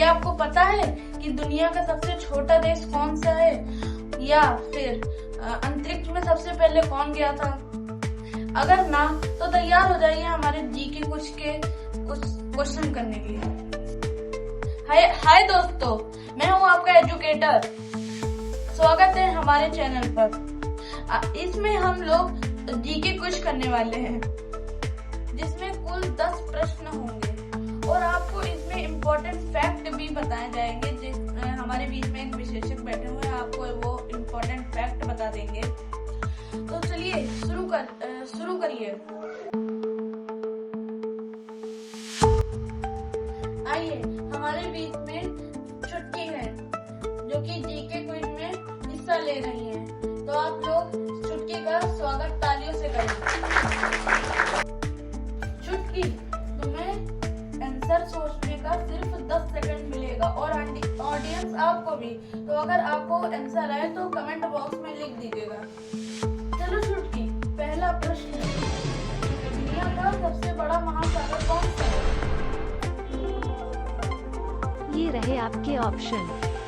क्या आपको पता है कि दुनिया का सबसे छोटा देश कौन सा है, या फिर अंतरिक्ष में सबसे पहले कौन गया था? अगर ना, तो तैयार हो जाइए हमारे जीके कुछ क्वेश्चन करने के लिए। हाय दोस्तों, मैं हूँ आपका एजुकेटर। स्वागत है हमारे चैनल पर। इसमें हम लोग जीके कुछ करने वाले हैं, जिसमें कुल 10 प्रश्न होंगे और आपको इसमें इम्पोर्टेंट फैक्ट भी बताए जाएंगे। हमारे बीच में एक विशेषज्ञ बैठे हुए हैं, आपको वो इम्पोर्टेंट फैक्ट बता देंगे। तो चलिए शुरू करिए। आइए, हमारे बीच में छुटकी है जो कि जीके क्विज में हिस्सा ले रही हैं। तो आप लोग छुटकी का स्वागत तालियों से करें। छुटकी, तुम्हें आंसर सोचने का सिर्फ 10 सेकंड मिलेगा और ऑडियंस आपको भी। तो अगर आपको आंसर आए तो कमेंट बॉक्स में लिख दीजिएगा। चलो छुटकी, पहला प्रश्न, दुनिया का सबसे बड़ा महासागर कौन सा है? ये रहे आपके ऑप्शन।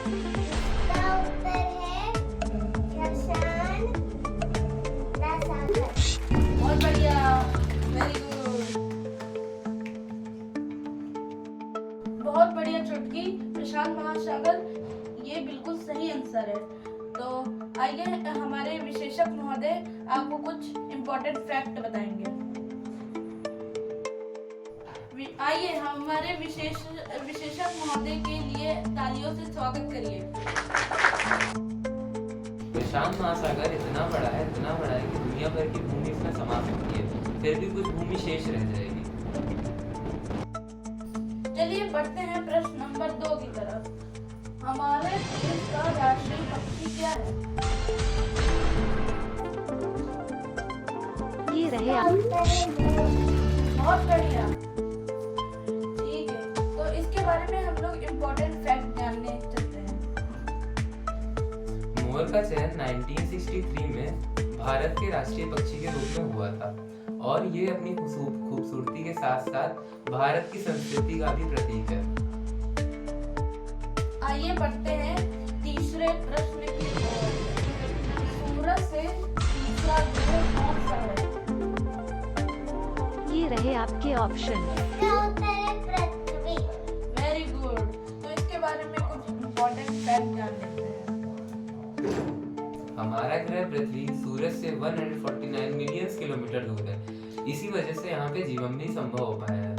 इसका उत्तर है प्रशांत महासागर। बहुत बढ़िया, वेरी गुड, बहुत बढ़िया छुटकी। प्रशांत महासागर ये बिल्कुल सही आंसर है। तो आइए, हमारे विशेषज्ञ महोदय आपको कुछ इम्पोर्टेंट फैक्ट बताएंगे। आइए, हमारे विशेषज्ञ महोदय के लिए तालियों से स्वागत करिए। प्रशांत महासागर इतना बड़ा है कि दुनिया भर की भूमि इसमें समा सकती है, फिर भी कुछ भूमि शेष रह जाएगी। चलिए बढ़ते हैं प्रश्न नंबर 2 की तरफ। हमारे देश का राष्ट्रीय पक्षी क्या है? ये रहे बहुत बढ़िया, ठीक है। तो इसके बारे में हम लोग इम्पोर्टेंट फैक्ट जानने चलते हैं। मोर का चयन 1963 में भारत के राष्ट्रीय पक्षी के रूप में हुआ था और ये अपनी खूबसूरती के साथ साथ भारत की संस्कृति का भी प्रतीक है। आइए बढ़ते हैं तीसरे प्रश्न की ओर। सूरज से तीसरा ग्रह कौन सा है? ये रहे आपके ऑप्शन। इसका उत्तर है पृथ्वी। Very good. तो इसके बारे में कुछ इम्पोर्टेंट फैक्ट जान लेते हैं। हमारा ग्रह पृथ्वी सूरज से 149 मिलियन किलोमीटर दूर है। इसी वजह से यहाँ पे जीवन भी संभव हो पाया है।